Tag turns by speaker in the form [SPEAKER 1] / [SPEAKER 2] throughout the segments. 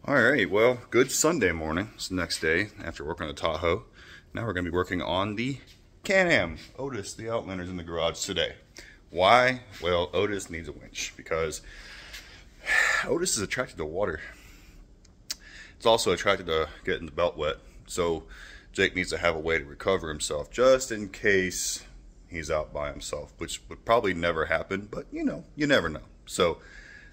[SPEAKER 1] All right, well, good Sunday morning. It's the next day after working on the Tahoe. Now we're going to be working on the Can-Am. Otis the Outlander's in the garage today. Why? Well, Otis needs a winch because Otis is attracted to water. It's also attracted to getting the belt wet. So Jake needs to have a way to recover himself just in case he's out by himself, which would probably never happen, but you know, you never know. So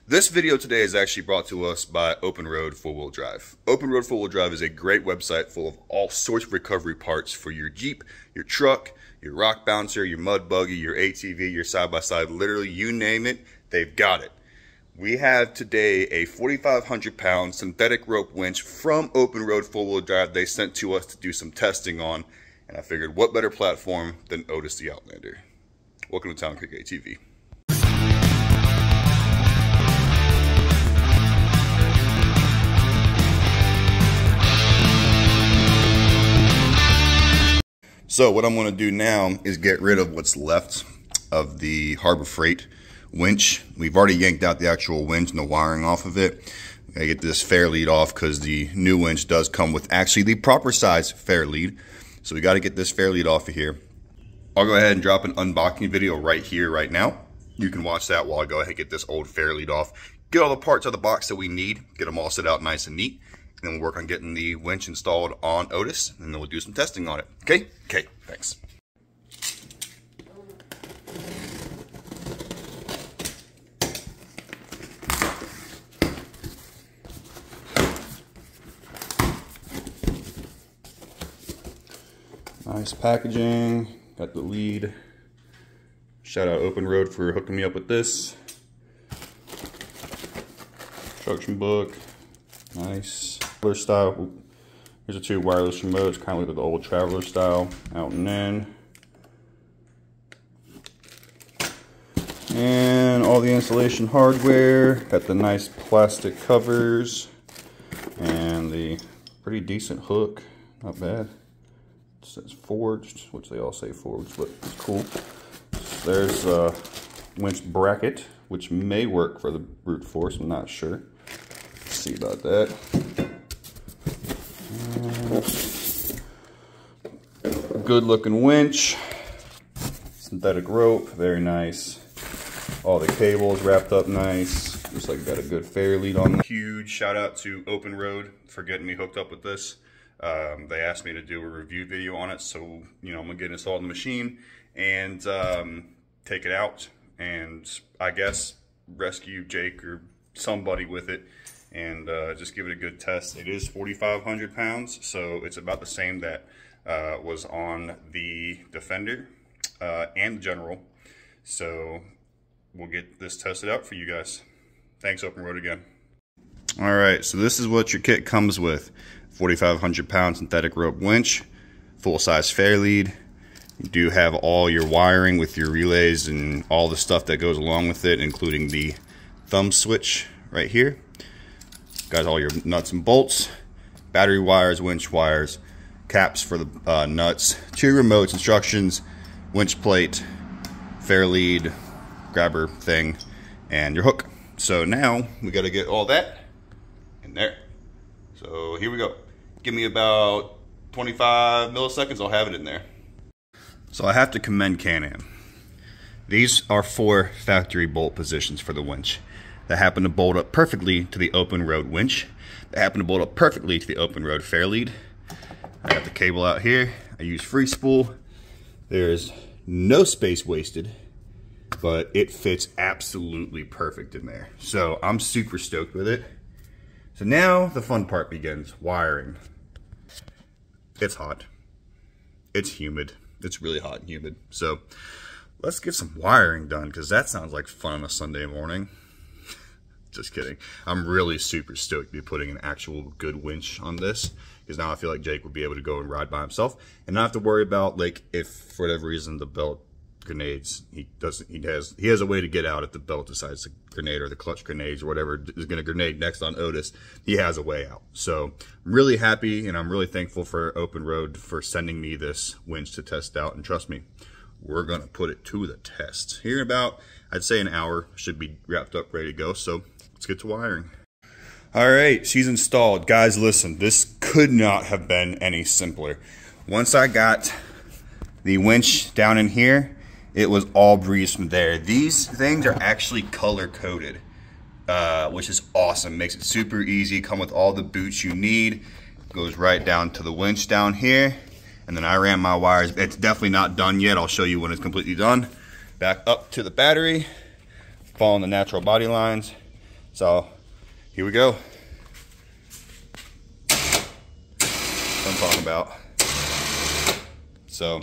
[SPEAKER 1] this video today is actually brought to us by OpenRoad 4-wheel drive. OpenRoad 4-wheel drive is a great website full of all sorts of recovery parts for your Jeep, your truck, your rock bouncer, your mud buggy, your ATV, your side-by-side, literally you name it, they've got it. We have today a 4,500 pound synthetic rope winch from OpenRoad 4-wheel drive they sent to us to do some testing on, and I figured what better platform than Otis the Outlander. Welcome to Town Creek ATV. So what I'm going to do now is get rid of what's left of the Harbor Freight winch. We've already yanked out the actual winch and the wiring off of it. I gotta get this fair lead off because the new winch does come with actually the proper size fair lead. So we got to get this fair lead off of here. I'll go ahead and drop an unboxing video right here, right now. You can watch that while I go ahead and get this old fair lead off. Get all the parts out of the box that we need. Get them all set out nice and neat. And then we'll work on getting the winch installed on Otis, and then we'll do some testing on it. Okay? Okay, thanks. Nice packaging. Got the lead. Shout out OpenRoad for hooking me up with this. Instruction book. Nice. Style. Here's the two wireless remotes, kind of like the old Traveler style, out and in. And all the installation hardware. Got the nice plastic covers and the pretty decent hook. Not bad. It says forged, which they all say forged, but it's cool. There's a winch bracket, which may work for the brute force. I'm not sure. Let's see about that. Good looking winch, synthetic rope, very nice. All the cables wrapped up nice. Looks like got a good fair lead on. Huge shout out to OpenRoad for getting me hooked up with this. They asked me to do a review video on it, so you know I'm gonna get it installed in the machine and take it out and I guess rescue Jake or somebody with it and just give it a good test. It is 4,500 pounds, so it's about the same that was on the Defender and the General. So we'll get this tested out for you guys. Thanks, OpenRoad again. All right, so this is what your kit comes with. 4,500 pound synthetic rope winch, full size fair lead. You do have all your wiring with your relays and all the stuff that goes along with it, including the thumb switch right here. Got all your nuts and bolts, battery wires, winch wires, caps for the nuts, two remotes, instructions, winch plate, fair lead, grabber thing, and your hook. So now we got to get all that in there. So here we go. Give me about 25 milliseconds, I'll have it in there. So I have to commend Can-Am. These are 4 factory bolt positions for the winch that happen to bolt up perfectly to the OpenRoad winch, that happen to bolt up perfectly to the OpenRoad fair lead. I got the cable out here. I use free spool. There's no space wasted, but it fits absolutely perfect in there. So I'm super stoked with it. So now the fun part begins, wiring. It's hot. It's humid. It's really hot and humid. So let's get some wiring done because that sounds like fun on a Sunday morning. Just kidding. I'm really super stoked to be putting an actual good winch on this because now I feel like Jake will be able to go and ride by himself and not have to worry about, like, if for whatever reason the belt grenades. He has a way to get out if the belt decides to grenade or the clutch grenades or whatever is going to grenade next on Otis. He has a way out. So I'm really happy and I'm really thankful for OpenRoad for sending me this winch to test out. And trust me, we're going to put it to the test. Here in about, I'd say an hour, should be wrapped up, ready to go. So let's get to wiring. All right, she's installed. Guys, listen, this could not have been any simpler. Once I got the winch down in here, it was all breeze from there. These things are actually color coded, which is awesome. Makes it super easy. Come with all the boots you need. Goes right down to the winch down here. And then I ran my wires. It's definitely not done yet. I'll show you when it's completely done. Back up to the battery, following the natural body lines. So here we go. What I'm talking about. So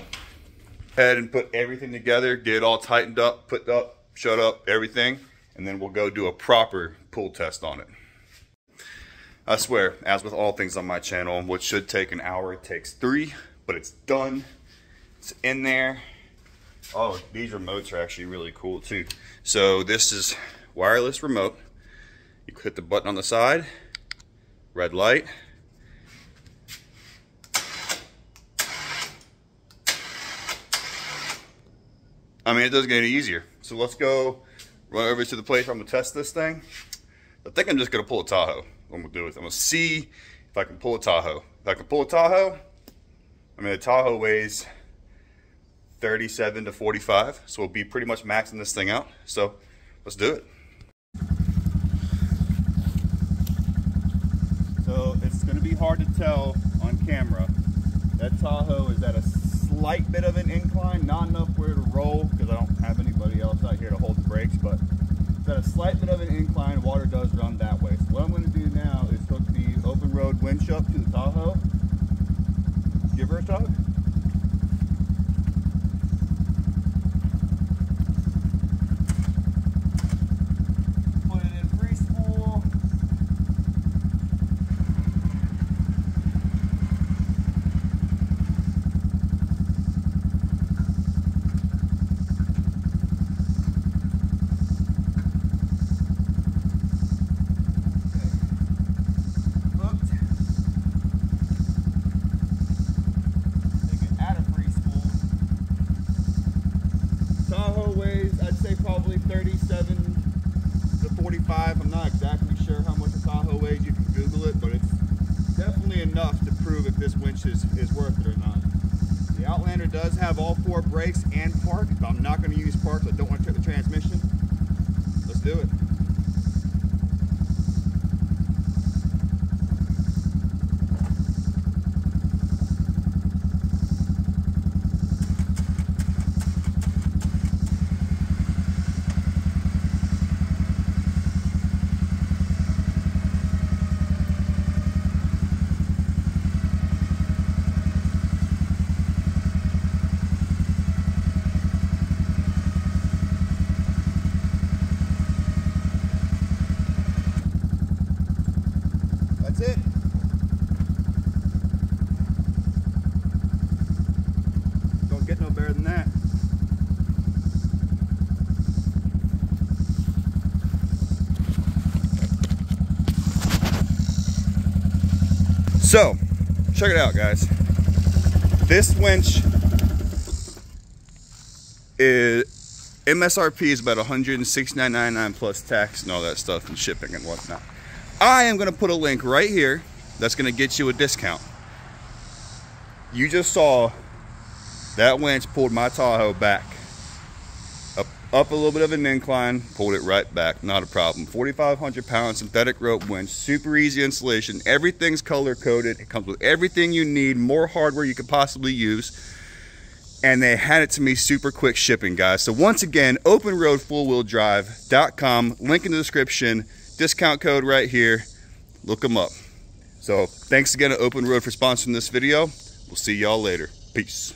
[SPEAKER 1] head and put everything together, get it all tightened up, put up, shut up, everything, and then we'll go do a proper pull test on it. I swear, as with all things on my channel, what should take an hour, it takes 3, but it's done. It's in there. Oh, these remotes are actually really cool too. So this is wireless remote. You hit the button on the side, red light. I mean, it doesn't get any easier. So let's go run over to the place where I'm gonna test this thing. I think I'm just gonna pull a Tahoe. What I'm gonna do is I'm gonna see if I can pull a Tahoe. If I can pull a Tahoe, I mean, a Tahoe weighs 37 to 45, so we'll be pretty much maxing this thing out. So let's do it. So it's gonna be hard to tell on camera. That Tahoe is at a slight bit of an incline, not enough where to roll because I don't have anybody else out here to hold the brakes, but it's at a slight bit of an incline. Water does run that way. So what I'm going to do now is hook the OpenRoad winch up to the Tahoe. Give her a tug. Put it in free spool. I'd say probably 37 to 45. I'm not exactly sure how much a Tahoe weighs. You can Google it, but it's definitely enough to prove if this winch is worth it or not. The Outlander does have all 4 brakes and park, but I'm not going to use park, so I don't want to trip the transmission. Let's do it. That's it. Don't get no better than that. So, check it out, guys. This winch is MSRP is about $169.99 plus tax and all that stuff and shipping and whatnot. I am going to put a link right here that's going to get you a discount. You just saw that winch pulled my Tahoe back. Up a little bit of an incline, pulled it right back, not a problem. 4,500 pound synthetic rope winch, super easy installation. Everything's color coded. It comes with everything you need, more hardware you could possibly use. And they had it to me super quick shipping, guys. So once again, OpenRoadFullWheelDrive.com, link in the description. Discount code right here. Look them up. So thanks again to OpenRoad for sponsoring this video. We'll see y'all later. Peace.